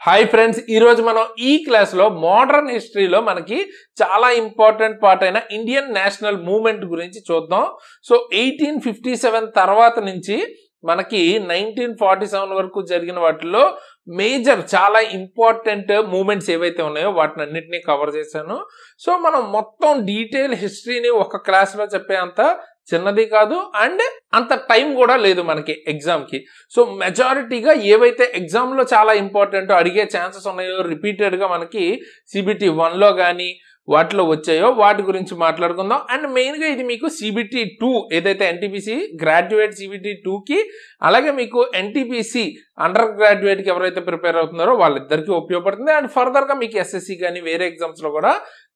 Hi friends, ఈరోజు మనం ఈ క్లాస్లో మోడర్న్ హిస్టరీలో మనకి చాలా ఇంపార్టెంట్ పార్ట్ అయిన ఇండియన్ నేషనల్ మూవ్మెంట్ గురించి చూద్దాం. సో 1857 తర్వాత నుంచి మనకి 1947 వరకు జరిగిన వాటిలో మేజర్ చాలా ఇంపార్టెంట్ మూమెంట్స్ ఏవైతే ఉన్నాయో వాటిని అన్నింటినీ కవర్ చేశాను. సో మనం మొత్తం డీటెయిల్ హిస్టరీని ఒక క్లాస్లో చెప్పే అంత చిన్నది కాదు అండ్ అంత టైం కూడా లేదు మనకి ఎగ్జామ్కి. సో మెజారిటీగా ఏవైతే ఎగ్జామ్లో చాలా ఇంపార్టెంట్ అడిగే ఛాన్సెస్ ఉన్నాయో రిపీటెడ్గా మనకి CBT 1లో కానీ వాటిలో వచ్చాయో వాటి గురించి మాట్లాడుకుందాం. అండ్ మెయిన్గా ఇది మీకు CBT 2 ఏదైతే NTPC గ్రాడ్యుయేట్ CBT 2కి అలాగే మీకు NTPC అండర్ గ్రాడ్యుయేట్కి ఎవరైతే ప్రిపేర్ అవుతున్నారో వాళ్ళిద్దరికీ ఉపయోగపడుతుంది. అండ్ ఫర్దర్గా మీకు SSC కానీ వేరే ఎగ్జామ్స్లో కూడా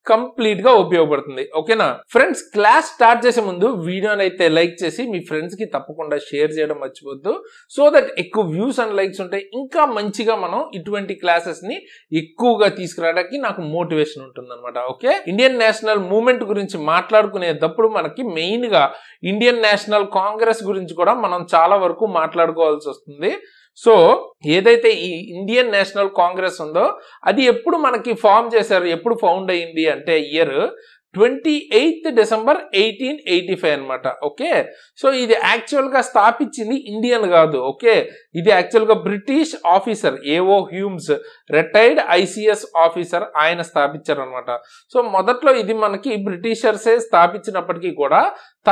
కంప్లీట్ గా ఉపయోగపడుతుంది. ఓకేనా ఫ్రెండ్స్, క్లాస్ స్టార్ట్ చేసే ముందు వీడియోని అయితే లైక్ చేసి మీ ఫ్రెండ్స్ కి తప్పకుండా షేర్ చేయడం మర్చిపోద్దు. సో దట్ ఎక్కువ వ్యూస్ అండ్ లైక్స్ ఉంటాయి, ఇంకా మంచిగా మనం ఇటువంటి క్లాసెస్ ని ఎక్కువగా తీసుకురావడానికి నాకు మోటివేషన్ ఉంటుంది అనమాట. ఓకే, ఇండియన్ నేషనల్ మూవ్మెంట్ గురించి మాట్లాడుకునేటప్పుడు మనకి మెయిన్ గా ఇండియన్ నేషనల్ కాంగ్రెస్ గురించి కూడా మనం చాలా వరకు మాట్లాడుకోవాల్సి వస్తుంది. సో ఏదైతే ఈ ఇండియన్ నేషనల్ కాంగ్రెస్ ఉందో అది ఎప్పుడు మనకి ఫామ్ చేశారు, ఎప్పుడు ఫౌండ్ అయ్యింది అంటే ఇయర్ 28 డిసెంబర్ 1885 అనమాట. ఓకే, సో ఇది యాక్చువల్గా స్థాపించింది ఇండియన్ కాదు. ఓకే, ఇది యాక్చువల్గా British officer AO Hume's retired ICS officer ఆయన స్థాపించారు అనమాట. సో మొదట్లో ఇది మనకి బ్రిటిషర్సే స్థాపించినప్పటికీ కూడా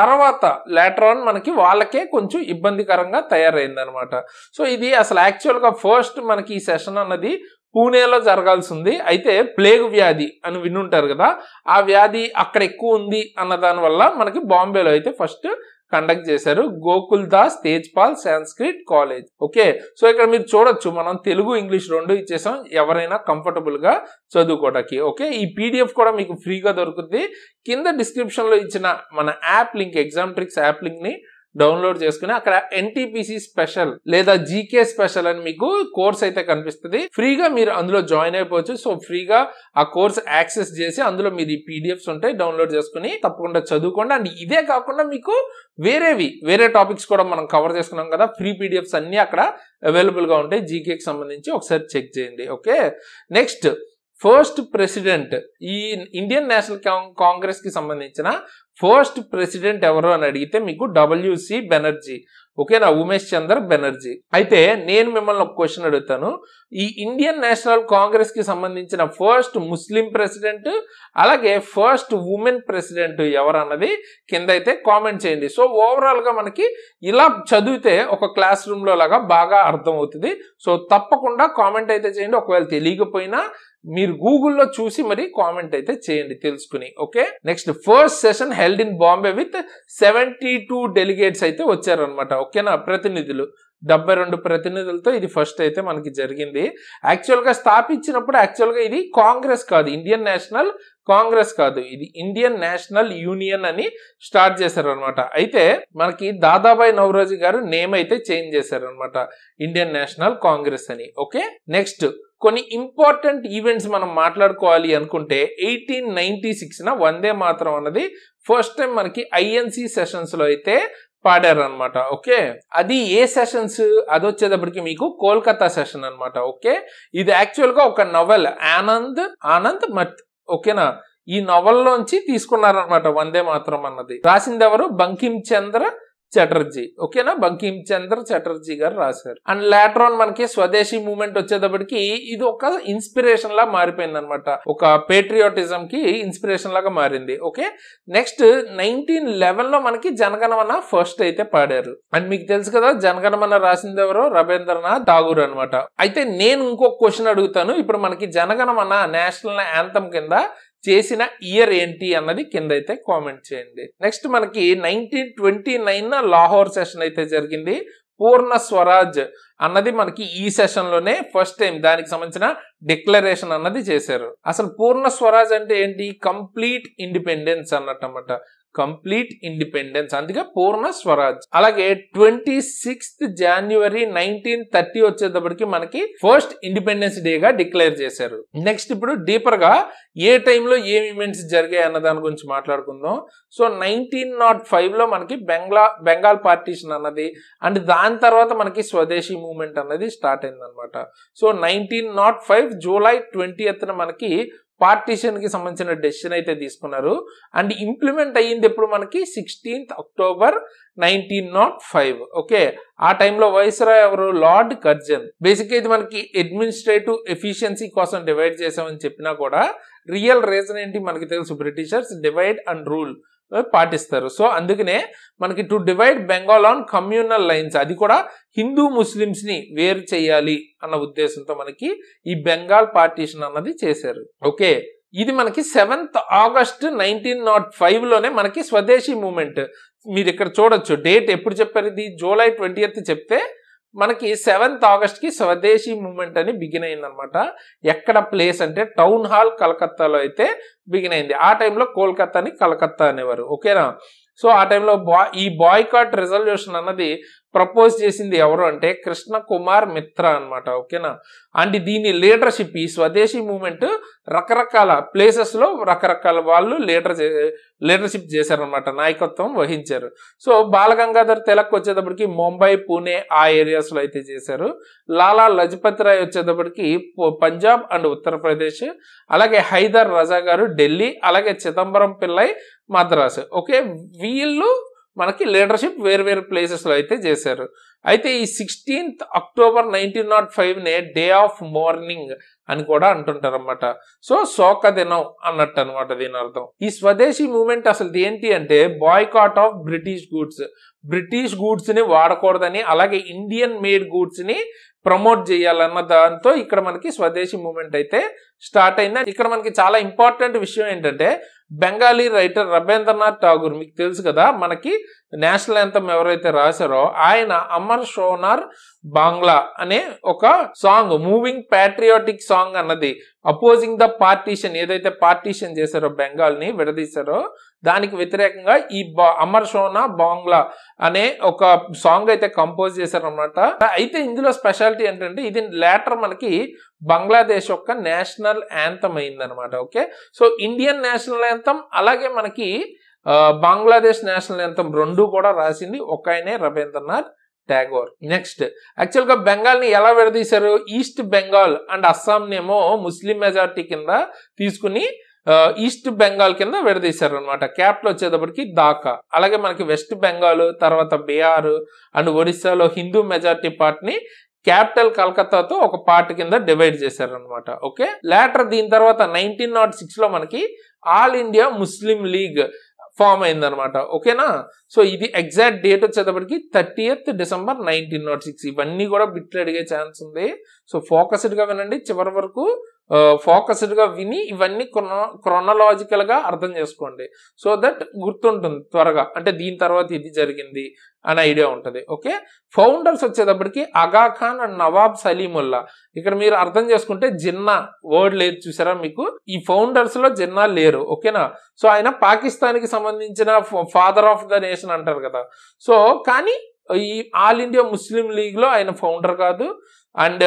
తర్వాత లేటర్ ఆన్ మనకి వాళ్ళకే కొంచెం ఇబ్బందికరంగా తయారైంది అనమాట. సో ఇది అసలు యాక్చువల్గా ఫస్ట్ మనకి ఈ సెషన్ అన్నది పూణేలో జరగాల్సి ఉంది. అయితే ప్లేగ్ వ్యాధి అని వినుంటారు కదా, ఆ వ్యాధి అక్కడ ఎక్కువ ఉంది అన్న దాని వల్ల మనకి బాంబేలో అయితే ఫస్ట్ కండక్ట్ చేశారు. Gokul Das Tejpal Sanskrit college. Okay, so ఇక్కడ మీరు చూడొచ్చు మనం తెలుగు ఇంగ్లీష్ రెండు ఇచ్చేసాం ఎవరైనా కంఫర్టబుల్ గా చదువుకోవడానికి. ఓకే, ఈ PDF కూడా మీకు ఫ్రీగా దొరుకుతుంది. కింద డిస్క్రిప్షన్ లో ఇచ్చిన మన app link exam tricks app link ని డౌన్లోడ్ చేసుకుని అక్కడ NTPC స్పెషల్ లేదా GK స్పెషల్ అని మీకు కోర్స్ అయితే కనిపిస్తుంది. ఫ్రీగా మీరు అందులో జాయిన్ అయిపోవచ్చు. సో ఫ్రీగా ఆ కోర్స్ యాక్సెస్ చేసి అందులో మీరు ఈ PDFs ఉంటాయి డౌన్లోడ్ చేసుకుని తప్పకుండా చదువుకోండి. అండ్ ఇదే కాకుండా మీకు వేరే టాపిక్స్ కూడా మనం కవర్ చేసుకున్నాం కదా, ఫ్రీ PDFs అన్ని అక్కడ అవైలబుల్ గా ఉంటాయి. GKకి సంబంధించి ఒకసారి చెక్ చేయండి. ఓకే, నెక్స్ట్ ఫస్ట్ ప్రెసిడెంట్ ఈ ఇండియన్ నేషనల్ కాంగ్రెస్ కి సంబంధించిన ఫస్ట్ ప్రెసిడెంట్ ఎవరు అని అడిగితే మీకు WC బెనర్జీ. ఓకేనా, ఉమేష్ చంద్ర బెనర్జీ. అయితే నేను మిమ్మల్ని ఒక క్వశ్చన్ అడుగుతాను, ఈ ఇండియన్ నేషనల్ కాంగ్రెస్ కి సంబంధించిన ఫస్ట్ ముస్లిం ప్రెసిడెంట్ అలాగే ఫస్ట్ ఉమెన్ ప్రెసిడెంట్ ఎవరు అన్నది కింద అయితే కామెంట్ చేయండి. సో ఓవరాల్ గా మనకి ఇలా చదివితే ఒక క్లాస్ రూమ్ లో లాగా బాగా అర్థం అవుతుంది. సో తప్పకుండా కామెంట్ అయితే చేయండి. ఒకవేళ తెలియకపోయినా మీరు గూగుల్లో చూసి మరి కామెంట్ అయితే చేయండి తెలుసుకుని. Okay, next first session held in Bombay with 72 delegates అయితే వచ్చారనమాట. ఓకేనా, ప్రతినిధులు 72 ప్రతినిధులతో ఇది ఫస్ట్ అయితే మనకి జరిగింది. యాక్చువల్గా స్థాపించినప్పుడు యాక్చువల్గా ఇది కాంగ్రెస్ కాదు, ఇండియన్ నేషనల్ కాంగ్రెస్ కాదు, ఇది ఇండియన్ నేషనల్ యూనియన్ అని స్టార్ట్ చేశారనమాట. అయితే మనకి దాదాబాయి నౌరోజీ గారు నేమ్ అయితే చేంజ్ చేశారనమాట ఇండియన్ నేషనల్ కాంగ్రెస్ అని. ఓకే, నెక్స్ట్ కొన్ని ఇంపార్టెంట్ ఈవెంట్స్ మనం మాట్లాడుకోవాలి అనుకుంటే 1896 వందే మాతరం అన్నది ఫస్ట్ టైం మనకి INC సెషన్స్ లో అయితే పాడారనమాట. ఓకే, అది ఏ సెషన్స్ అది వచ్చేటప్పటికి మీకు కోల్కతా సెషన్ అనమాట. ఓకే, ఇది యాక్చువల్ గా ఒక నవల్ ఆనంద్ మత్. ఓకేనా, ఈ నవల్లోంచి తీసుకున్నారనమాట వందే మాతరం అన్నది. రాసింది ఎవరు? బంకిం చంద్ర చటర్జీ. ఓకేనా, బంకిం చంద్ర చటర్జీ గారు రాశారు. అండ్ లేటర్ ఆన్ మనకి స్వదేశీ మూవ్మెంట్ వచ్చేటప్పటికి ఇది ఒక ఇన్స్పిరేషన్ లా మారిపోయింది అనమాట, ఒక పేట్రియాటిజం కి ఇన్స్పిరేషన్ లాగా మారింది. ఓకే, నెక్స్ట్ 1911 లో మనకి జనగణమన ఫస్ట్ అయితే పాడారు. అండ్ మీకు తెలుసు కదా జనగణమన రాసింది ఎవరో? రవీంద్రనాథ్ ఠాగూర్ అనమాట. అయితే నేను ఇంకొక క్వశ్చన్ అడుగుతాను. ఇప్పుడు మనకి జనగణమన నేషనల్ యాంథమ్ కింద చేసిన ఇయర్ ఏంటి అన్నది కింద అయితే కామెంట్ చేయండి. నెక్స్ట్ మనకి 1929 లాహోర్ సెషన్ అయితే జరిగింది. పూర్ణ స్వరాజ్ అన్నది మనకి ఈ సెషన్ లోనే ఫస్ట్ టైం దానికి సంబంధించిన డిక్లరేషన్ అన్నది చేశారు. అసలు పూర్ణ స్వరాజ్ అంటే ఏంటి? కంప్లీట్ ఇండిపెండెన్స్ అన్నట్టు అన్నమాట. కంప్లీట్ ఇండిపెండెన్స్, అందుకే పూర్ణ స్వరాజ్. అలాగే 26 జనవరి 1930 వచ్చేటప్పటికి మనకి ఫస్ట్ ఇండిపెండెన్స్ డేగా డిక్లేర్ చేశారు. నెక్స్ట్ ఇప్పుడు డీపర్ గా ఏ టైంలో ఏం ఈవెంట్స్ జరిగాయి అన్న దాని గురించి మాట్లాడుకుందాం. సో 1905 లో మనకి బెంగాల్ పార్టీషన్ అన్నది అండ్ దాని తర్వాత మనకి స్వదేశీ మూవ్మెంట్ అన్నది స్టార్ట్ అయింది అనమాట. సో 1905 జూలై 20th మనకి పార్టీషన్ కి సంబంధించిన డెసిషన్ అయితే తీసుకున్నారు. అండ్ ఇంప్లిమెంట్ అయ్యింది ఎప్పుడు మనకి 16th అక్టోబర్ 1905. ఓకే, ఆ టైంలో వైస్రాయ్ ఎవరు? Lord Curzon. బేసిక్గా ఇది మనకి అడ్మినిస్ట్రేటివ్ ఎఫిషియన్సీ కోసం డివైడ్ చేసామని చెప్పినా కూడా రియల్ రీజన్ ఏంటి మనకి తెలుసు, బ్రిటిషర్స్ డివైడ్ అండ్ రూల్ పాటిస్తారు. సో అందుకనే మనకి to divide Bengal on communal lines, అది కూడా హిందూ ముస్లిమ్స్ ని వేరు చేయాలి అన్న ఉద్దేశంతో మనకి ఈ బెంగాల్ పార్టీషన్ అన్నది చేశారు. ఓకే, ఇది మనకి 7th ఆగస్ట్ 1905 లోనే మనకి స్వదేశీ మూవ్మెంట్. మీరు ఇక్కడ చూడొచ్చు డేట్ ఎప్పుడు చెప్పారు, ఇది జూలై 20th చెప్తే మనకి 7th ఆగస్ట్కి స్వదేశీ మూవ్మెంట్ అని బిగిన్ అయింది అనమాట. ఎక్కడ ప్లేస్ అంటే టౌన్ హాల్ కలకత్తాలో అయితే బిగిన్ అయింది. ఆ టైంలో కోల్కతాని కలకత్తా అనేవారు. ఓకేనా. సో ఆ టైంలో ఈ బాయ్కాట్ రెజల్యూషన్ అన్నది ప్రపోజ్ చేసింది ఎవరు అంటే కృష్ణ కుమార్ మిత్రా అనమాట. ఓకేనా. అండ్ దీని లీడర్షిప్, ఈ స్వదేశీ మూవ్మెంట్ రకరకాల ప్లేసెస్ లో రకరకాల వాళ్ళు లీడర్షిప్ చేశారనమాట, నాయకత్వం వహించారు. సో బాలగంగాధర్ తిలక్ వచ్చేటప్పటికి ముంబై, పూణే ఆ ఏరియాస్ లో అయితే చేశారు. లాలా లజపతి రాయ్ వచ్చేటప్పటికి పంజాబ్ అండ్ ఉత్తరప్రదేశ్, అలాగే హైదర్ రజా గారు ఢిల్లీ, అలాగే చిదంబరం పిల్లై మద్రాసు. ఓకే, వీళ్ళు మనకి లీడర్షిప్ వేరు వేరు ప్లేసెస్ లో అయితే చేశారు. అయితే ఈ 16th అక్టోబర్ 1905 నే డే ఆఫ్ మార్నింగ్ అని కూడా అంటుంటారు అనమాట. సో శోక దినం అన్నట్టు అనమాట దీని అర్థం. ఈ స్వదేశీ మూవ్మెంట్ అసలు ఏంటి అంటే boycott of British goods, British goods ని వాడకూడదని, అలాగే ఇండియన్ మేడ్ గూడ్స్ ని ప్రమోట్ చేయాలన్న దాంతో ఇక్కడ మనకి స్వదేశీ మూవ్మెంట్ అయితే స్టార్ట్ అయింది. ఇక్కడ మనకి చాలా ఇంపార్టెంట్ విషయం ఏంటంటే బెంగాలీ రైటర్ రవీంద్రనాథ్ ఠాగూర్, మీకు తెలుసు కదా, మనకి నేషనల్ యాంథమ్ ఎవరైతే రాశారో ఆయన అమర్ షోనార్ బాంగ్లా అనే ఒక సాంగ్, మూవింగ్ ప్యాట్రియాటిక్ సాంగ్ అన్నది అపోజింగ్ ద పార్టీషన్, ఏదైతే పార్టీషన్ చేశారో బెంగాల్ ని విడదీశారో దానికి వ్యతిరేకంగా ఈ అమర్ షోనా బాంగ్లా అనే ఒక సాంగ్ అయితే కంపోజ్ చేశారనమాట. అయితే ఇందులో స్పెషాలిటీ ఏంటంటే ఇది లేటర్ మనకి బంగ్లాదేశ్ యొక్క నేషనల్ యాంథమ్ అయిందనమాట. Okay, so Indian national anthem అలాగే మనకి బంగ్లాదేశ్ నేషనల్ యాంథమ్ రెండు కూడా రాసింది ఒక ఆయనే, రవీంద్రనాథ్ ఠాగూర్. నెక్స్ట్ యాక్చువల్ గా బెంగాల్ ని ఎలా విడదీశారు, ఈస్ట్ బెంగాల్ అండ్ అస్సాం నేమో ముస్లిం మెజారిటీ కింద తీసుకుని ఈస్ట్ బెంగాల్ కింద విడదీశారు అనమాట. క్యాపిటల్ వచ్చేటప్పటికి ఢాకా. అలాగే మనకి వెస్ట్ బెంగాల్, తర్వాత బీహార్ అండ్ ఒడిస్సాలో హిందూ మెజారిటీ పార్ట్ ని క్యాపిటల్ కలకత్తాతో ఒక పార్ట్ కింద డివైడ్ చేశారు అనమాట. ఓకే, లేటర్ దీని తర్వాత 1906 లో మనకి ఆల్ ఇండియా ముస్లిం లీగ్ ఫామ్ అయిందనమాట. ఓకేనా. సో ఇది ఎగ్జాక్ట్ డేట్ వచ్చేటప్పటికి 30th డిసెంబర్ 1906. ఇవన్నీ కూడా బిట్లు అడిగే ఛాన్స్ ఉంది. సో ఫోకస్డ్ గా వినండి, చివరి వరకు ఫోకస్డ్ గా విని ఇవన్నీ క్రొనలాజికల్ గా అర్థం చేసుకోండి. సో దట్ గుర్తుంటుంది త్వరగా, అంటే దీని తర్వాత ఇది జరిగింది అనే ఐడియా ఉంటుంది. ఓకే, ఫౌండర్స్ వచ్చేటప్పటికి ఆగా ఖాన్ అండ్ నవాబ్ సలీముల్లా. ఇక్కడ మీరు అర్థం చేసుకుంటే జిన్నా వర్డ్ లేదు చూసారా మీకు, ఈ ఫౌండర్స్ లో జిన్నా లేరు. ఓకేనా. సో ఆయన పాకిస్తాన్ కి సంబంధించిన ఫాదర్ ఆఫ్ ద నేషన్ అంటారు కదా. సో కానీ ఈ ఆల్ ఇండియా ముస్లిం లీగ్ లో ఆయన ఫౌండర్ కాదు, అండ్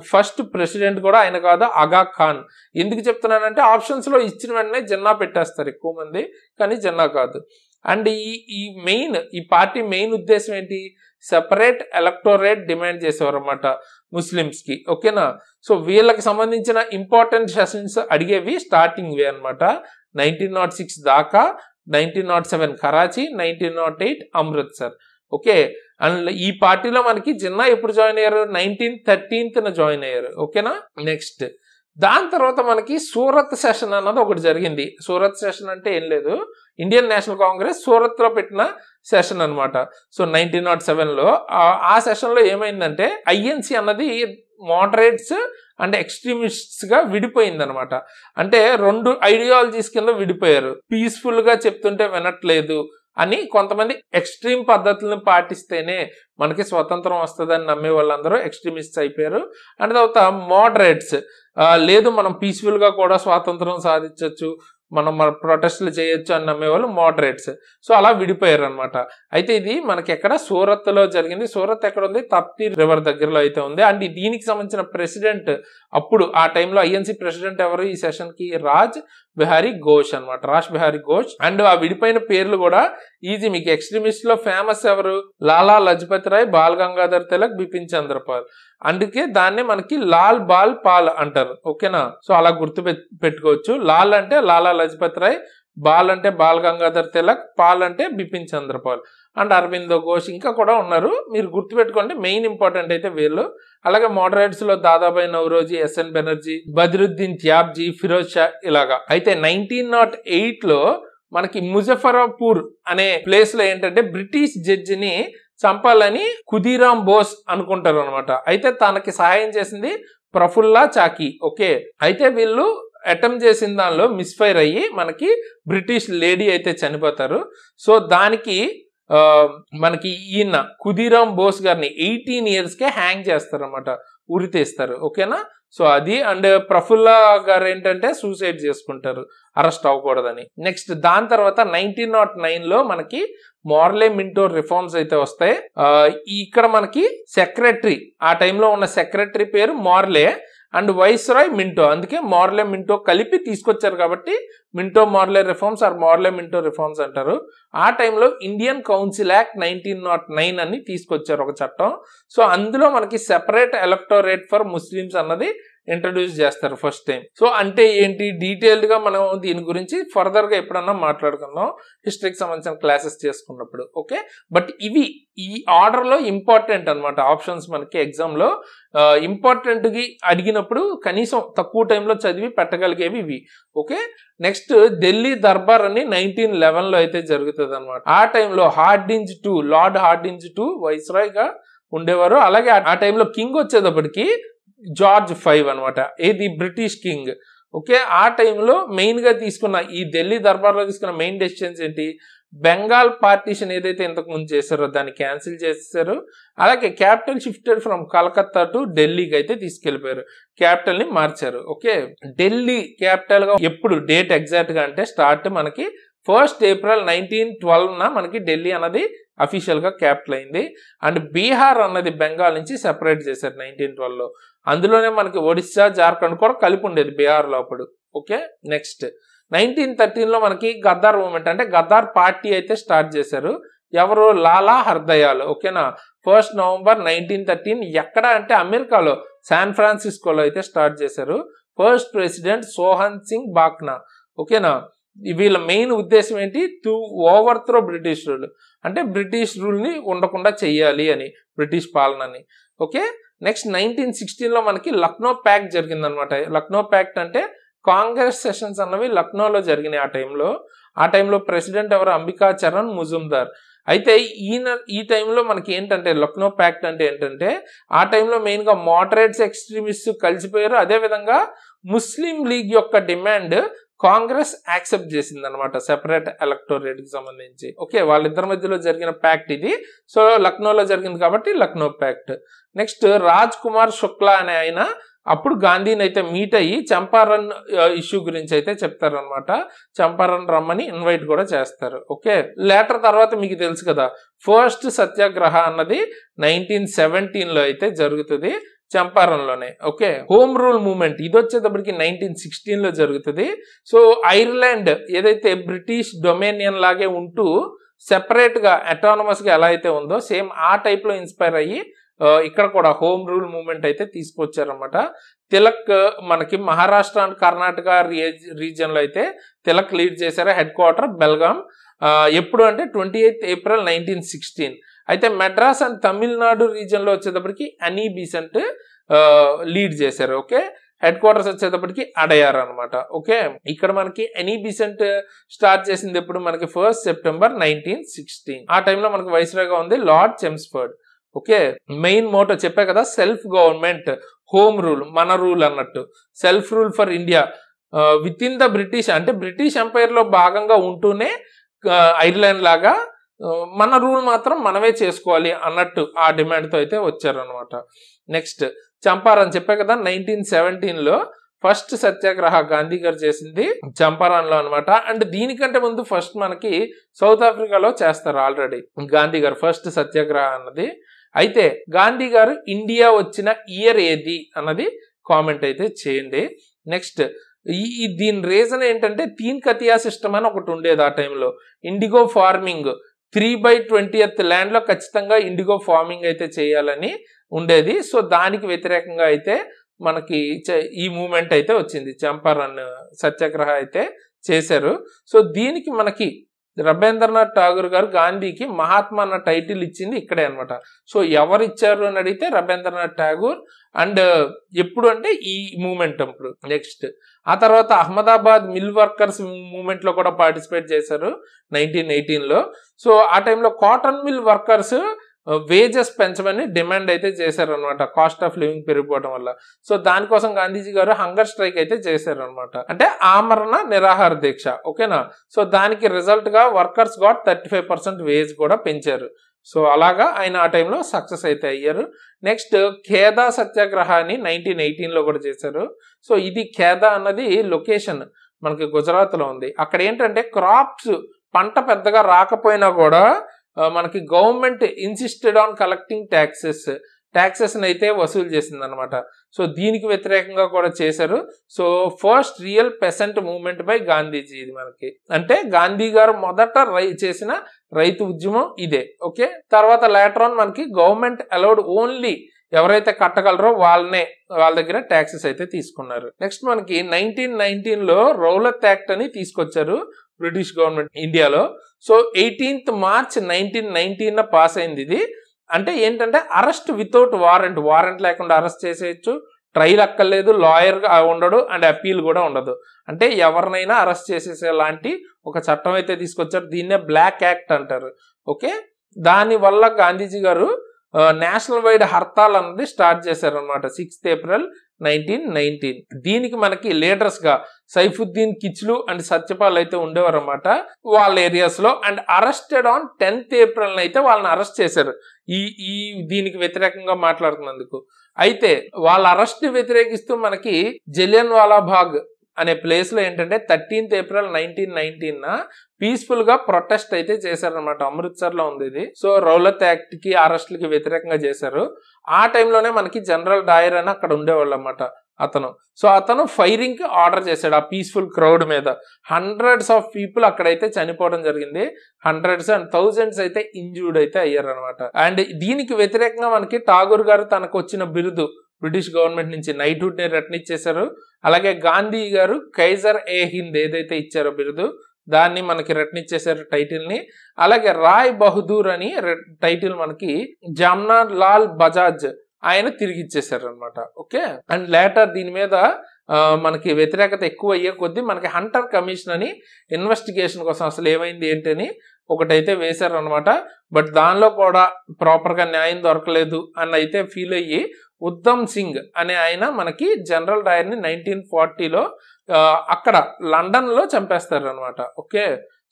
ఫస్ట్ ప్రెసిడెంట్ కూడా ఆయన కాదు, ఆగా ఖాన్. ఎందుకు చెప్తున్నానంటే ఆప్షన్స్ లో ఇచ్చిన వెంటనే జిన్నా పెట్టేస్తారు ఎక్కువ మంది, కానీ జిన్నా కాదు. అండ్ ఈ పార్టీ మెయిన్ ఉద్దేశం ఏంటి, సెపరేట్ ఎలక్టోరేట్ డిమాండ్ చేసేవారు అన్నమాట ముస్లిమ్స్ కి. ఓకేనా. సో వీళ్ళకి సంబంధించిన ఇంపార్టెంట్ సెషన్స్ అడిగేవి స్టార్టింగ్ వే అనమాట. 1906 ఢాకా, 1907 కరాచీ, 1908 అమృత్సర్. ఓకే, అండ్ ఈ పార్టీలో మనకి జిన్నా ఎప్పుడు జాయిన్ అయ్యారు, 1913th జాయిన్ అయ్యారు. ఓకేనా. నెక్స్ట్ దాని తర్వాత మనకి సూరత్ సెషన్ అన్నది ఒకటి జరిగింది. సూరత్ సెషన్ అంటే ఏం లేదు, ఇండియన్ నేషనల్ కాంగ్రెస్ సూరత్ లో పెట్టిన సెషన్ అనమాట. సో 1907 లో ఆ సెషన్ లో ఏమైందంటే ఐఎన్సి అన్నది మోడరేట్స్ అండ్ ఎక్స్ట్రీమిస్ట్స్ గా విడిపోయింది అనమాట. అంటే రెండు ఐడియాలజీస్ కింద విడిపోయారు. పీస్ఫుల్ గా చెప్తుంటే వినట్లేదు అని కొంతమంది ఎక్స్ట్రీమ్ పద్ధతులను పాటిస్తేనే మనకి స్వతంత్రం వస్తుందని నమ్మే వాళ్ళందరూ ఎక్స్ట్రీమిస్ట్స్ అయిపోయారు. అండ్ తర్వాత మోడరేట్స్ లేదు మనం పీస్ఫుల్ గా కూడా స్వాతంత్రం సాధించవచ్చు, మనం మన ప్రొటెస్ట్లు చేయొచ్చు అని నమ్మేవాళ్ళు మోడరేట్స్. సో అలా విడిపోయారు అనమాట. అయితే ఇది మనకి ఎక్కడ సూరత్ లో జరిగింది. సూరత్ ఎక్కడ ఉంది? తప్తి రివర్ దగ్గరలో అయితే ఉంది. అండ్ దీనికి సంబంధించిన ప్రెసిడెంట్ అప్పుడు ఆ టైంలో ఐఎన్సీ ప్రెసిడెంట్ ఎవరు ఈ సెషన్ కి? రాజ్ బిహారీ ఘోష్ అనమాట. రాజ్ బిహారీ ఘోష్. అండ్ ఆ విడిపోయిన పేర్లు కూడా ఈజీ మీకు. ఎక్స్ట్రీమిస్ట్ లో ఫేమస్ ఎవరు? లాలా లజపత్ రాయ్, బాల్ గంగాధర్ తిలక్, బిపిన్ చంద్రపాల్. అందుకే దాన్ని మనకి లాల్ బాల్ పాల్ అంటారు. ఓకేనా? సో అలా గుర్తు పెట్టుకోవచ్చు. లాల్ అంటే లాలా లజపత్ రాయ్, బాల్ అంటే బాల్ గంగాధర్ తిలక్, పాల్ అంటే బిపిన్ చంద్రపాల్ అండ్ అరవిందో ఘోష్. ఇంకా కూడా ఉన్నారు, మీరు గుర్తుపెట్టుకోండి. మెయిన్ ఇంపార్టెంట్ అయితే వీళ్ళు. అలాగే మోడరేట్స్ లో దాదాబాయి నౌరోజీ, ఎస్ఎన్ బెనర్జీ, బద్రుద్దీన్ త్యాబ్జీ, ఫిరోజ్ షా ఇలాగా. అయితే 1908 లో మనకి ముజఫరాపూర్ అనే ప్లేస్ లో ఏంటంటే బ్రిటిష్ జడ్జిని చంపాలని ఖుదీరామ్ బోస్ అనుకుంటారు అనమాట. అయితే తనకి సహాయం చేసింది ప్రఫుల్లా చాకీ. ఓకే, అయితే వీళ్ళు అటెంప్ట్ చేసిన దానిలో మిస్ఫైర్ అయ్యి మనకి బ్రిటిష్ లేడీ అయితే చనిపోతారు. సో దానికి మనకి ఈయన ఖుదీరామ్ బోస్ గారిని 18 years హ్యాంగ్ చేస్తారు అనమాట, ఉరి తీస్తారు. ఓకేనా? సో అది. అండ్ ప్రఫుల్లా గారు ఏంటంటే సూసైడ్ చేసుకుంటారు అరెస్ట్ అవ్వకూడదని. నెక్స్ట్ దాని తర్వాత 1909 లో మనకి మార్లే మింటో రిఫార్మ్స్ అయితే వస్తాయి. ఇక్కడ మనకి సెక్రటరీ, ఆ టైంలో ఉన్న సెక్రటరీ పేరు మార్లే అండ్ వైస్రాయ్ మింటో. అందుకే మార్లే మింటో కలిపి తీసుకొచ్చారు కాబట్టి Minto Morley reforms or Morley Minto reforms అంటారు. ఆ టైంలో ఇండియన్ కౌన్సిల్ యాక్ట్ 1909 అని తీసుకొచ్చారు ఒక చట్టం. సో అందులో మనకి సెపరేట్ ఎలక్టోరేట్ ఫర్ ముస్లిమ్స్ అన్నది ఇంట్రడ్యూస్ చేస్తారు ఫస్ట్ టైం. సో అంటే ఏంటి డీటెయిల్డ్ గా మనం దీని గురించి ఫర్దర్ గా ఎప్పుడన్నా మాట్లాడుకుందాం హిస్టరీకి సంబంధించిన క్లాసెస్ చేసుకున్నప్పుడు. ఓకే, బట్ ఇవి ఈ ఆర్డర్ లో ఇంపార్టెంట్ అనమాట. ఆప్షన్స్ మనకి ఎగ్జామ్ లో ఇంపార్టెంట్ గి అడిగినప్పుడు కనీసం తక్కువ టైంలో చదివి పెట్టగలిగేవి ఇవి. ఓకే, నెక్స్ట్ ఢిల్లీ దర్బార్ అని 1911 లో అయితే జరుగుతుంది అనమాట. ఆ టైంలో లార్డ్ హార్డింజ్ II వైస్రాయ్ గా ఉండేవారు. అలాగే ఆ టైంలో కింగ్ వచ్చేటప్పటికి జార్జ్ V అనమాట, ఏది బ్రిటిష్ కింగ్. ఓకే, ఆ టైంలో మెయిన్ గా తీసుకున్న ఈ ఢిల్లీ దర్బార్లో తీసుకున్న మెయిన్ డెసిషన్స్ ఏంటి? బెంగాల్ పార్టీషన్ ఏదైతే ఇంతకు ముందు చేశారో దాన్ని క్యాన్సిల్ చేశారు. అలాగే capital shifted from Calcutta to ఢిల్లీకి అయితే తీసుకెళ్లిపోయారు, క్యాపిటల్ ని మార్చారు. ఓకే, ఢిల్లీ క్యాపిటల్ గా ఎప్పుడు డేట్ ఎగ్జాక్ట్ గా అంటే స్టార్ట్ మనకి 1st April 1912 మనకి ఢిల్లీ అన్నది అఫీషియల్ గా క్యాపిటల్ అయింది. అండ్ బీహార్ అన్నది బెంగాల్ నుంచి సెపరేట్ చేశారు 1912 లో. అందులోనే మనకి ఒడిశా, జార్ఖండ్ కూడా కలిపి ఉండేది బీహార్ లో అప్పుడు. ఓకే, నెక్స్ట్ 1913 లో మనకి గద్దార్ మూవ్మెంట్ అంటే గద్దార్ పార్టీ అయితే స్టార్ట్ చేశారు. ఎవరు? లాలా హర్దయాల్. ఓకేనా? 1st November 1913 ఎక్కడ అంటే అమెరికాలో శాన్ ఫ్రాన్సిస్కోలో అయితే స్టార్ట్ చేశారు. First president Sohan Singh Bakna. ఓకేనా? వీళ్ళ మెయిన్ ఉద్దేశం ఏంటి? టు ఓవర్త్రో బ్రిటిష్ రూల్, అంటే బ్రిటిష్ రూల్ ని ఉండకుండా చెయ్యాలి అని, బ్రిటిష్ పాలనని. ఓకే, నెక్స్ట్ 1916 లో మనకి లక్నో ప్యాక్ట్ జరిగింది అనమాట. లక్నో ప్యాక్ట్ అంటే కాంగ్రెస్ సెషన్స్ అన్నవి లక్నోలో జరిగినాయి ఆ టైంలో ప్రెసిడెంట్ ఎవరు? అంబికా చరణ్ ముజుమ్దార్. అయితే ఈ టైంలో మనకి ఏంటంటే లక్నో ప్యాక్ట్ అంటే ఏంటంటే ఆ టైంలో మెయిన్ గా మోడరేట్స్, ఎక్స్ట్రీమిస్ట్ కలిసిపోయారు. అదేవిధంగా ముస్లిం లీగ్ యొక్క డిమాండ్ కాంగ్రెస్ యాక్సెప్ట్ చేసింది అనమాట, సెపరేట్ ఎలక్టోరేట్ కి సంబంధించి. ఓకే, వాళ్ళిద్దరి మధ్యలో జరిగిన ప్యాక్ట్ ఇది. సో లక్నోలో జరిగింది కాబట్టి లక్నో ప్యాక్ట్. నెక్స్ట్ రాజ్ కుమార్ శుక్లా అనే ఆయన అప్పుడు గాంధీని అయితే మీట్ అయ్యి చంపారన్ ఇష్యూ గురించి అయితే చెప్తారనమాట. చంపారన్ రమ్మని ఇన్వైట్ కూడా చేస్తారు. ఓకే, లేటర్ తర్వాత మీకు తెలుసు కదా, ఫస్ట్ సత్యాగ్రహ అన్నది 1917 లో అయితే జరుగుతుంది చంపారన్లోనే. ఓకే, హోమ్ రూల్ మూవ్మెంట్ ఇది వచ్చేటప్పటికి 1916 లో జరుగుతుంది. సో ఐర్లాండ్ ఏదైతే బ్రిటిష్ డొమినియన్ లాగే ఉంటూ సెపరేట్ గా అటానమస్ గా ఎలా అయితే ఉందో సేమ్ ఆ టైప్ లో ఇన్స్పైర్ అయ్యి ఇక్కడ కూడా హోమ్ రూల్ మూవ్మెంట్ అయితే తీసుకొచ్చారనమాట. తిలక్ మనకి మహారాష్ట్ర అండ్ కర్ణాటక రీజియన్ లో అయితే తిలక్ లీడ్ చేశారు. Head quarter Belgaum. ఎప్పుడు అంటే 28th April 1916. అయితే మెడ్రాస్ అండ్ తమిళనాడు రీజియన్ లో వచ్చేటప్పటికి అనీ బీసెంట్ లీడ్ చేశారు. ఓకే, హెడ్ క్వార్టర్స్ వచ్చేటప్పటికి అడయార్ అనమాట. ఓకే, ఇక్కడ మనకి అనీ బీసెంట్ స్టార్ట్ చేసింది ఎప్పుడు? మనకి 1st September 1916. ఆ టైంలో మనకి వైస్రాయ్గా ఉంది lord Chelmsford. Okay, main motto చెప్పా కదా, సెల్ఫ్ గవర్నమెంట్, హోమ్ రూల్, మన రూల్ అన్నట్టు. Self rule for India with in the British, అంటే బ్రిటిష్ ఎంపైర్ లో భాగంగా ఉంటూనే ఐర్లాండ్ లాగా మన రూల్ మాత్రం మనమే చేసుకోవాలి అన్నట్టు ఆ డిమాండ్ తో అయితే వచ్చారనమాట. నెక్స్ట్ చంపారన్ చెప్పా కదా, 1917 లో ఫస్ట్ సత్యాగ్రహ గాంధీ గారు చేసింది చంపారణ్ లో అనమాట. అండ్ దీనికంటే ముందు ఫస్ట్ మనకి సౌత్ ఆఫ్రికాలో చేస్తారు ఆల్రెడీ గాంధీ గారు ఫస్ట్ సత్యాగ్రహ అన్నది. అయితే గాంధీ గారు ఇండియా వచ్చిన ఇయర్ ఏది అన్నది కామెంట్ అయితే చేయండి. నెక్స్ట్ దీని రీజన్ ఏంటంటే తీన్ కతియా సిస్టమ్ అని ఒకటి ఉండేది ఆ టైంలో. ఇండిగో ఫార్మింగ్ 3/20th ల్యాండ్ లో ఖచ్చితంగా ఇండిగో ఫార్మింగ్ అయితే చేయాలని ఉండేది. సో దానికి వ్యతిరేకంగా అయితే మనకి ఈ మూమెంట్ అయితే వచ్చింది, చంపారణ్ సత్యాగ్రహ అయితే చేశారు. సో దీనికి మనకి రవీంద్రనాథ్ ఠాగూర్ గారు గాంధీకి మహాత్మా అన్న టైటిల్ ఇచ్చింది ఇక్కడే అనమాట. సో ఎవరు ఇచ్చారు అని అడిగితే రవీంద్రనాథ్ ఠాగూర్. అండ్ ఎప్పుడు అంటే ఈ మూమెంట్ అప్పుడు. నెక్స్ట్ ఆ తర్వాత అహ్మదాబాద్ మిల్ వర్కర్స్ మూమెంట్ లో కూడా పార్టిసిపేట్ చేశారు 1918లో. సో ఆ టైంలో కాటన్ మిల్ వర్కర్స్ వేజెస్ పెంచమని డిమాండ్ అయితే చేశారనమాట, కాస్ట్ ఆఫ్ లివింగ్ పెరిగిపోవడం వల్ల. సో దానికోసం గాంధీజీ గారు హంగర్ స్ట్రైక్ అయితే చేశారనమాట, అంటే ఆమరణ నిరాహార దీక్ష. ఓకేనా. సో దానికి రిజల్ట్ గా వర్కర్స్ గాట్ 35% వేజ్ కూడా పెంచారు. సో అలాగా ఆయన ఆ టైంలో సక్సెస్ అయితే అయ్యారు. నెక్స్ట్ ఖేదా సత్యాగ్రహాన్ని 1918లో కూడా చేశారు. సో ఇది ఖేదా అన్నది లొకేషన్ మనకి గుజరాత్ లో ఉంది. అక్కడ ఏంటంటే క్రాప్స్ పంట పెద్దగా రాకపోయినా కూడా మనకి government insisted on collecting taxes అయితే వసూలు చేసింది అనమాట. సో దీనికి వ్యతిరేకంగా కూడా చేశారు. So first real peasant movement by Gandhiji ఇది మనకి. అంటే గాంధీ గారు మొదట చేసిన రైతు ఉద్యమం ఇదే. ఓకే. తర్వాత లేటర్ ఆన్ మనకి గవర్నమెంట్ అలౌడ్ ఓన్లీ ఎవరైతే కట్టగలరో వాళ్ళ దగ్గర ట్యాక్సెస్ అయితే తీసుకున్నారు. నెక్స్ట్ మనకి 1919లో రౌలత్ యాక్ట్ అని తీసుకొచ్చారు బ్రిటిష్ గవర్నమెంట్ ఇండియాలో. సో 18th March 1919 పాస్ అయింది ఇది. అంటే ఏంటంటే అరెస్ట్ వితౌట్ వారెంట్ లేకుండా అరెస్ట్ చేసేయచ్చు, ట్రయల్ అక్కర్లేదు, లాయర్ ఉండడు, అండ్ అప్పీల్ కూడా ఉండదు. అంటే ఎవరినైనా అరెస్ట్ చేసేసే లాంటి ఒక చట్టం అయితే తీసుకొచ్చారు. దీన్నే బ్లాక్ యాక్ట్ అంటారు. ఓకే. దాని వల్ల గాంధీజీ గారు నేషనల్ వైడ్ హర్తాల్ అన్నది స్టార్ట్ చేశారనమాట 6th April 1919. దీనికి మనకి లీడర్స్ గా సైఫుద్దీన్ కిచ్లు అండ్ సత్యపాల్ అయితే ఉండేవారు అనమాట వాళ్ళ ఏరియాస్ లో. And arrested on 10th April అయితే వాళ్ళని అరెస్ట్ చేశారు ఈ దీనికి వ్యతిరేకంగా మాట్లాడుతున్నందుకు. అయితే వాళ్ళ అరెస్ట్ వ్యతిరేకిస్తూ మనకి జలియన్ వాలా బాగ్ అనే ప్లేస్ లో ఏంటంటే 13th April 1919 పీస్ఫుల్ గా ప్రొటెస్ట్ అయితే చేశారనమాట. అమృత్సర్ లో ఉంది ఇది. సో రౌలత్ యాక్ట్ కి అరెస్ట్లకి వ్యతిరేకంగా చేశారు. ఆ టైంలోనే మనకి జనరల్ డయర్ అని అక్కడ ఉండేవాళ్ళు అనమాట అతను ఫైరింగ్ కి ఆర్డర్ చేశాడు ఆ పీస్ఫుల్ క్రౌడ్ మీద. హండ్రెడ్స్ ఆఫ్ పీపుల్ అక్కడైతే చనిపోవడం జరిగింది, హండ్రెడ్స్ అండ్ థౌజండ్స్ అయితే ఇంజూర్డ్ అయితే అయ్యారనమాట. అండ్ దీనికి వ్యతిరేకంగా మనకి ఠాగూర్ గారు తనకు వచ్చిన బిరుదు బ్రిటిష్ గవర్నమెంట్ నుంచి నైట్హుడ్ ని రిటర్న్ ఇచ్చేశారు. అలాగే గాంధీ గారు కైజర్ ఏ హింద్ ఏదైతే ఇచ్చారో బిరుదు దాన్ని మనకి రిటర్న్ ఇచ్చేసారు టైటిల్ ని. అలాగే రాయ్ బహదూర్ అని టైటిల్ మనకి జామ్నా లాల్ బజాజ్ ఆయన తిరిగి ఇచ్చేసారు అనమాట. ఓకే. అండ్ లేటర్ దీని మీద మనకి వ్యతిరేకత ఎక్కువ అయ్యే కొద్దీ మనకి హంటర్ కమిషన్ అని ఇన్వెస్టిగేషన్ కోసం అసలు ఏమైంది ఏంటని ఒకటైతే వేశారు అనమాట. బట్ దానిలో కూడా ప్రాపర్ గా న్యాయం దొరకలేదు అని అయితే ఫీల్ అయ్యి ఉద్దమ్ సింగ్ అనే ఆయన మనకి జనరల్ డయర్ ని 1940లో అక్కడ లండన్ లో చంపేస్తారు అనమాట. ఓకే.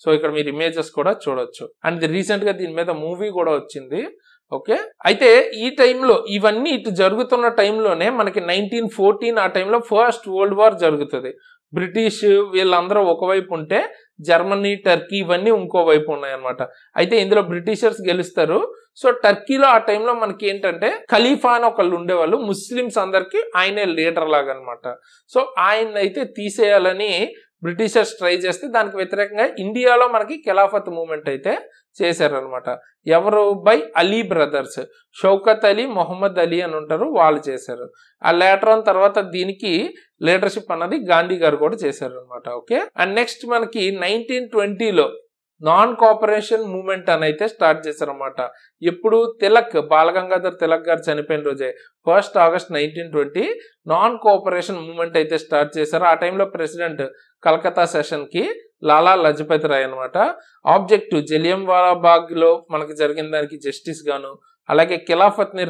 సో ఇక్కడ మీరు ఇమేజెస్ కూడా చూడొచ్చు. అండ్ రీసెంట్ గా దీని మీద మూవీ కూడా వచ్చింది. ఓకే. అయితే ఈ టైంలో ఇవన్నీ ఇటు జరుగుతున్న టైంలోనే మనకి 1914 ఆ టైంలో ఫస్ట్ వరల్డ్ వార్ జరుగుతుంది. బ్రిటిష్ వీళ్ళందరూ ఒకవైపు ఉంటే జర్మనీ, టర్కీ ఇవన్నీ ఇంకోవైపు ఉన్నాయన్నమాట. అయితే ఇందులో బ్రిటిషర్స్ గెలుస్తారు. సో టర్కీలో ఆ టైంలో మనకి ఏంటంటే ఖలీఫా అని ఒకళ్ళు ఉండేవాళ్ళు, ముస్లిమ్స్ అందరికి ఆయనే లీడర్ లాగా అనమాట. సో ఆయన అయితే తీసేయాలని బ్రిటిషర్స్ ట్రై చేస్తే దానికి వ్యతిరేకంగా ఇండియాలో మనకి ఖిలాఫత్ మూవ్మెంట్ అయితే చేశారనమాట. ఎవరు? బై అలీ బ్రదర్స్, షౌకత్ అలీ, మొహమ్మద్ అలీ అని ఉంటారు, వాళ్ళు చేశారు. ఆ లేటర్ ఆన్ తర్వాత దీనికి లీడర్షిప్ అన్నది గాంధీ గారు కూడా చేశారు అనమాట. ఓకే. అండ్ నెక్స్ట్ మనకి 1920లో నాన్ కోఆపరేషన్ మూవ్మెంట్ అని అయితే స్టార్ట్ చేశారనమాట. ఎప్పుడు? బాలగంగాధర్ తిలక్ గారు చనిపోయిన రోజే 1st August 1920 non cooperation movement అయితే స్టార్ట్ చేశారు. ఆ టైంలో ప్రెసిడెంట్ కలకత్తా సెషన్ కి లాలా లజపతి రాయ్ అనమాట. ఆబ్జెక్టివ్ జలియన్ వాలా బాగ్ లో మనకి జరిగిన దానికి జస్టిస్ గాను, అలాగే ఖిలాఫత్ ని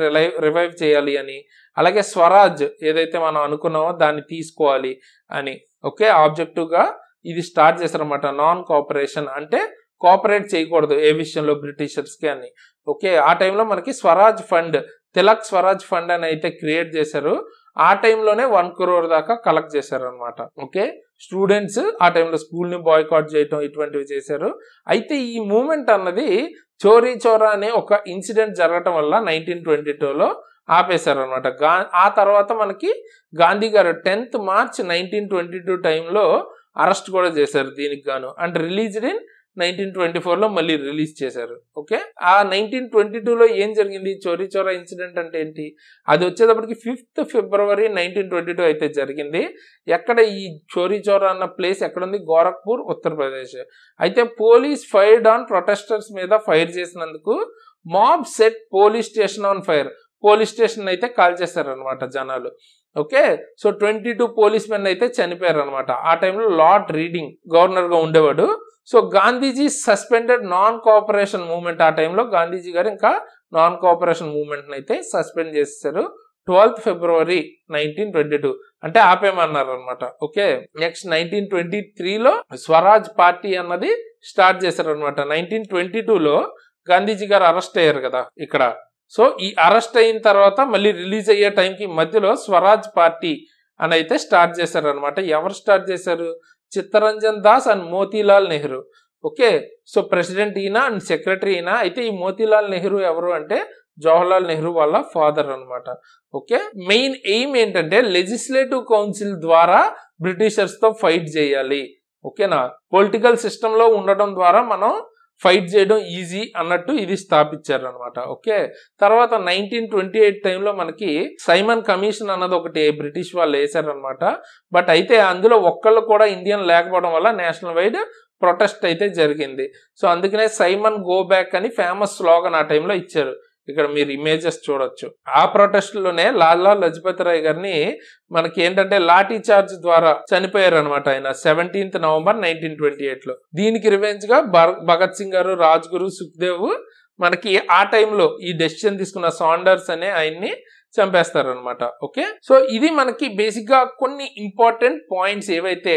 రివైవ్ చేయాలి అని, అలాగే స్వరాజ్ ఏదైతే మనం అనుకున్నామో దాన్ని తీసుకోవాలి అని. ఓకే. ఆబ్జెక్టివ్ గా ఇది స్టార్ట్ చేశారనమాట. నాన్ కోఆపరేషన్ అంటే కోఆపరేట్ చేయకూడదు ఏ విషయంలో బ్రిటిషర్స్ కి అని. ఓకే. ఆ టైంలో మనకి స్వరాజ్ ఫండ్, తిలక్ స్వరాజ్ ఫండ్ అని అయితే క్రియేట్ చేశారు. ఆ టైంలోనే 1 crore దాకా కలెక్ట్ చేశారనమాట. ఓకే, స్టూడెంట్స్ ఆ టైంలో స్కూల్ని బాయ్కాట్ చేయటం ఇటువంటివి చేశారు. అయితే ఈ మూమెంట్ అన్నది చోరీ చోరా అనే ఒక ఇన్సిడెంట్ జరగటం వల్ల 1922లో ఆపేశారనమాట. ఆ తర్వాత మనకి గాంధీ గారు 10th March 1922 టైంలో అరెస్ట్ కూడా చేశారు దీనికి గాను. అండ్ రిలీజ్డ్ ఇన్ 1924లో మళ్ళీ రిలీజ్ చేశారు. ఓకే, ఆ 1922లో ఏం జరిగింది? చోరీ చోరా ఇన్సిడెంట్ అంటే ఏంటి? అది వచ్చేటప్పటికి 5th February 1922 అయితే జరిగింది. ఎక్కడ ఈ చోరీ చోరా అన్న ప్లేస్ ఎక్కడుంది? గోరఖ్పూర్, ఉత్తరప్రదేశ్. అయితే పోలీస్ ఫైర్డ్ ఆన్ ప్రొటెస్టర్స్ మీద ఫైర్ చేసినందుకు mob set police station on fire. Police station అయితే కాల్ చేశారనమాట జనాలు. ఓకే, సో 22 పోలీస్ మెన్ అయితే చనిపోయారు అనమాట. ఆ టైంలో లార్డ్ రీడింగ్ గవర్నర్ గా ఉండేవాడు. So Gandhiji suspended non cooperation movement. ఆ టైంలో గాంధీజీ గారు ఇంకా నాన్ కోఆపరేషన్ మూవ్మెంట్ అయితే సస్పెండ్ చేశారు 12th February 1922, అంటే ఆపేమన్నారు అనమాట. ఓకే, నెక్స్ట్ 1923లో స్వరాజ్ పార్టీ అన్నది స్టార్ట్ చేశారు అనమాట. 1922లో గాంధీజీ గారు అరెస్ట్ అయ్యారు కదా ఇక్కడ. సో ఈ అరెస్ట్ అయిన తర్వాత మళ్ళీ రిలీజ్ అయ్యే టైంకి మధ్యలో స్వరాజ్ పార్టీ అని అయితే స్టార్ట్ చేశారనమాట. ఎవరు స్టార్ట్ చేశారు? Chittaranjan Das and Motilal Nehru. Okay, so president ఈయన అండ్ సెక్రటరీ ఈయన. అయితే ఈ మోతీలాల్ నెహ్రూ ఎవరు అంటే జవహర్లాల్ నెహ్రూ వాళ్ళ ఫాదర్ అనమాట. ఓకే, మెయిన్ ఎయిమ్ ఏంటంటే లెజిస్లేటివ్ కౌన్సిల్ ద్వారా బ్రిటిషర్స్ తో ఫైట్ చేయాలి. ఓకేనా, పొలిటికల్ సిస్టమ్ లో ఉండడం ద్వారా మనం ఫైట్ చేయడం ఈజీ అన్నట్టు ఇది స్థాపించారు అనమాట. ఓకే, తర్వాత 1928 టైంలో మనకి సైమన్ కమిషన్ అన్నది ఒకటి బ్రిటిష్ వాళ్ళు వేశారనమాట. బట్ అయితే అందులో ఒక్కళ్ళు కూడా ఇండియన్ లేకపోవడం వల్ల నేషనల్ వైడ్ ప్రొటెస్ట్ అయితే జరిగింది. సో అందుకనే సైమన్ గో బ్యాక్ అని ఫేమస్ స్లోగన్ ఆ టైంలో ఇచ్చారు. ఇక్కడ మీరు ఇమేజెస్ చూడొచ్చు. ఆ ప్రొటెస్ట్ లోనే లాలా లజపతి రాయ్ గారిని మనకి ఏంటంటే లాఠీ చార్జ్ ద్వారా చనిపోయారు అనమాట ఆయన 17th November 1928లో. దీనికి రివెంజ్ గా భగత్ సింగ్ గారు, రాజ్గురు, సుఖ్దేవ్ మనకి ఆ టైంలో ఈ డెసిషన్ తీసుకున్న సాండర్స్ అనే ఆయన్ని చంపేస్తారనమాట. ఓకే, సో ఇది మనకి బేసిక్ గా కొన్ని ఇంపార్టెంట్ పాయింట్స్ ఏవైతే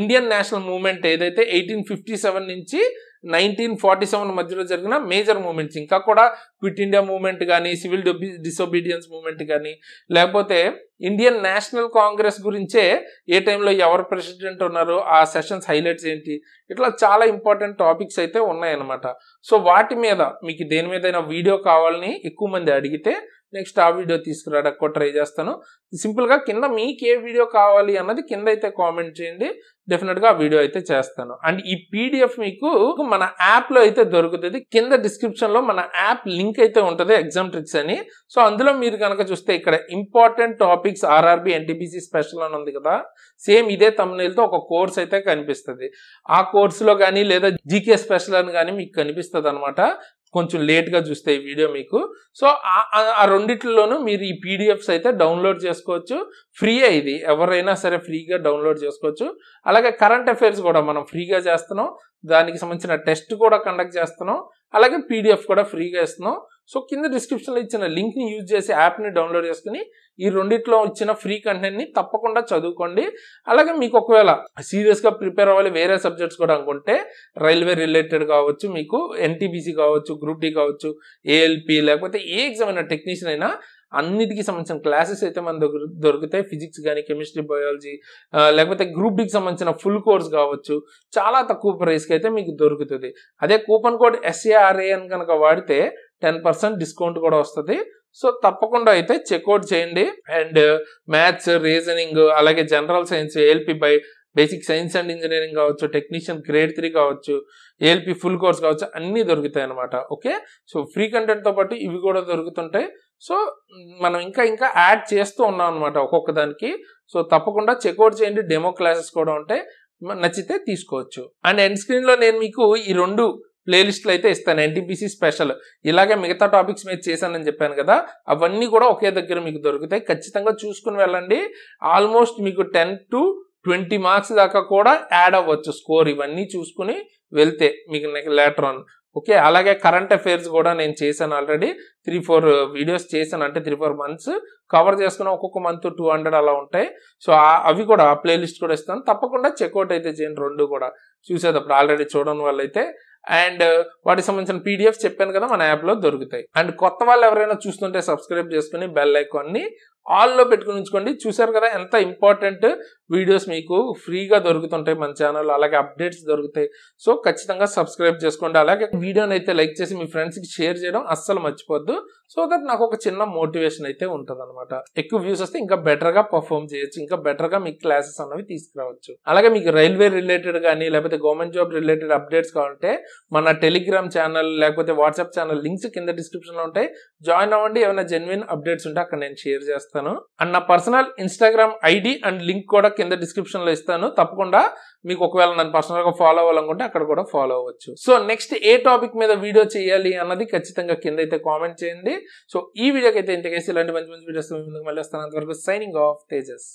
ఇండియన్ నేషనల్ మూవ్మెంట్ ఏదైతే 1857 నుంచి 1947 మధ్యలో జరిగిన మేజర్ మూవ్మెంట్స్, ఇంకా కూడా క్విట్ ఇండియా మూవ్మెంట్ కానీ, సివిల్ డిసోబీడియన్స్ మూవ్మెంట్ కానీ, లేకపోతే ఇండియన్ నేషనల్ కాంగ్రెస్ గురించే ఏ టైంలో ఎవరు ప్రెసిడెంట్ ఉన్నారు, ఆ సెషన్స్ హైలైట్స్ ఏంటి, ఇట్లా చాలా ఇంపార్టెంట్ టాపిక్స్ అయితే ఉన్నాయన్నమాట. సో వాటి మీద మీకు దేని మీదైనా వీడియో కావాలని ఎక్కువ మంది అడిగితే నెక్స్ట్ ఆ వీడియో తీసుకురావడానికి ట్రై చేస్తాను. సింపుల్ గా కింద మీకు ఏ వీడియో కావాలి అన్నది కింద అయితే కామెంట్ చేయండి, డెఫినెట్ గా ఆ వీడియో అయితే చేస్తాను. అండ్ ఈ పీడిఎఫ్ మీకు మన యాప్ లో అయితే దొరుకుతుంది. కింద డిస్క్రిప్షన్ లో మన యాప్ లింక్ అయితే ఉంటుంది, ఎగ్జామ్ ట్రిక్స్ అని. సో అందులో మీరు కనుక చూస్తే ఇక్కడ important topics RRB NTPC special అని ఉంది కదా, సేమ్ ఇదే thumbnail తో ఒక కోర్స్ అయితే కనిపిస్తుంది. ఆ కోర్సులో కానీ లేదా జీకే స్పెషల్ అని కానీ మీకు కనిపిస్తుంది అనమాట. కొంచెం లేట్ గా చూస్తే ఈ వీడియో మీకు. సో ఆ రెండిట్లోనూ మీరు ఈ పీడిఎఫ్స్ అయితే డౌన్లోడ్ చేసుకోవచ్చు. ఫ్రీ ఇది, ఎవరైనా సరే ఫ్రీగా డౌన్లోడ్ చేసుకోవచ్చు. అలాగే కరెంట్ అఫైర్స్ కూడా మనం ఫ్రీగా చేస్తున్నాం, దానికి సంబంధించిన టెస్ట్ కూడా కండక్ట్ చేస్తున్నాం, అలాగే పీడిఎఫ్ కూడా ఫ్రీగా ఇస్తున్నాం. సో కింద డిస్క్రిప్షన్లో ఇచ్చిన లింక్ ని యూజ్ చేసి యాప్ని డౌన్లోడ్ చేసుకుని ఈ రెండిట్లో ఇచ్చిన ఫ్రీ కంటెంట్ ని తప్పకుండా చదువుకోండి. అలాగే మీకు ఒకవేళ సీరియస్ గా ప్రిపేర్ అవ్వాలి వేరే సబ్జెక్ట్స్ కూడా అనుకుంటే రైల్వే రిలేటెడ్ కావచ్చు, మీకు ఎన్టీపీసీ కావచ్చు, గ్రూప్ డి కావచ్చు, ఏఎల్పి, లేకపోతే ఏ ఎగ్జామ్ అయినా టెక్నీషియన్ అయినా అన్నిటికీ సంబంధించిన క్లాసెస్ అయితే మన దగ్గర దొరుకుతాయి. ఫిజిక్స్ కానీ, కెమిస్ట్రీ, బయాలజీ, లేకపోతే గ్రూప్ డికి సంబంధించిన ఫుల్ కోర్స్ కావచ్చు, చాలా తక్కువ ప్రైస్కి అయితే మీకు దొరుకుతుంది. అదే కూపన్ కోడ్ SARA అని కనుక వాడితే 10% డిస్కౌంట్ కూడా వస్తుంది. సో తప్పకుండా అయితే చెక్అవుట్ చేయండి. అండ్ మ్యాథ్స్, రీజనింగ్, అలాగే general science, ALP by basic science and engineering కావచ్చు, టెక్నీషియన్ గ్రేడ్ 3 కావచ్చు, ఏఎల్పి ఫుల్ కోర్స్ కావచ్చు, అన్నీ దొరుకుతాయి అనమాట. ఓకే, సో ఫ్రీ కంటెంట్తో పాటు ఇవి కూడా దొరుకుతుంటాయి. సో మనం ఇంకా యాడ్ చేస్తూ ఉన్నాం అనమాట ఒక్కొక్క దానికి. సో తప్పకుండా చెక్అవుట్ చేయండి. డెమో క్లాసెస్ కూడా ఉంటాయి, నచ్చితే తీసుకోవచ్చు. అండ్ ఎండ్ స్క్రీన్ లో నేను మీకు ఈ 2 ప్లేలిస్ట్లు అయితే ఇస్తాను. ఎన్టీపీసీ స్పెషల్, ఇలాగే మిగతా టాపిక్స్ మీద చేశానని చెప్పాను కదా, అవన్నీ కూడా ఒకే దగ్గర మీకు దొరుకుతాయి. ఖచ్చితంగా చూసుకుని వెళ్ళండి. ఆల్మోస్ట్ మీకు 10 to 20 మార్క్స్ దాకా కూడా యాడ్ అవ్వచ్చు స్కోర్. ఇవన్నీ చూసుకుని వెళ్తే మీకు లేటర్ ఆన్. ఓకే, అలాగే కరెంట్ అఫైర్స్ కూడా నేను చేశాను ఆల్రెడీ. 3-4 వీడియోస్ చేశాను, అంటే 3-4 మంత్స్ కవర్ చేసుకుని ఒక్కొక్క మంత్ 200 అలా ఉంటాయి. సో అవి కూడా ప్లేలిస్ట్ కూడా ఇస్తాను. తప్పకుండా చెక్అవుట్ అయితే చేయండి 2 కూడా చూసేటప్పుడు, ఆల్రెడీ చూడని వాళ్ళైతే. అండ్ వాటికి సంబంధించిన పీడిఎఫ్ చెప్పాను కదా మన యాప్లో దొరుకుతాయి. అండ్ కొత్త వాళ్ళు ఎవరైనా చూస్తుంటే సబ్స్క్రైబ్ చేసుకుని బెల్ ఐకాన్ని ఆల్లో పెట్టుకుని ఉంచుకోండి. చూసారు కదా ఎంత ఇంపార్టెంట్ వీడియోస్ మీకు ఫ్రీగా దొరుకుతుంటాయి మన ఛానల్, అలాగే అప్డేట్స్ దొరుకుతాయి. సో ఖచ్చితంగా సబ్స్క్రైబ్ చేసుకోండి. అలాగే వీడియోని అయితే లైక్ చేసి మీ ఫ్రెండ్స్కి షేర్ చేయడం అస్సలు మర్చిపోద్దు. సో దట్ నాకు ఒక చిన్న మోటివేషన్ అయితే ఉంటుంది అనమాట. ఎక్కువ వ్యూస్ వస్తే ఇంకా బెటర్గా పర్ఫామ్ చేయొచ్చు, ఇంకా బెటర్గా మీకు క్లాసెస్ అన్నవి తీసుకురావచ్చు. అలాగే మీకు రైల్వే రిలేటెడ్ కానీ లేకపోతే గవర్నమెంట్ జాబ్ రిలేటెడ్ అప్డేట్స్ కావాలంటే మన టెలిగ్రామ్ ఛానల్ లేకపోతే వాట్సాప్ ఛానల్ లింక్స్ కింద డిస్క్రిప్షన్లో ఉంటాయి. జాయిన్ అవ్వండి. ఏమైనా జెన్యున్ అప్డేట్స్ ఉంటే అక్కడ నేను షేర్ చేస్తాను. అండ్ నా personal Instagram ID and link కూడా కింద డిస్క్రిప్షన్ లో ఇస్తాను. తప్పకుండా మీకు ఒకవేళ నన్ను పర్సనల్ గా ఫాలో అవ్వాలనుకుంటే అక్కడ కూడా ఫాలో అవ్వచ్చు. సో నెక్స్ట్ ఏ టాపిక్ మీద వీడియో చేయాలి అన్నది ఖచ్చితంగా కింద అయితే కామెంట్ చేయండి. సో ఈ వీడియోకి అయితే ఇంతకేసి ఇలాంటి మంచి మంచి వీడియోస్ ముందుకు మళ్ళీ వస్తాను. అంతవరకు సైనింగ్ ఆఫ్ తేజస్.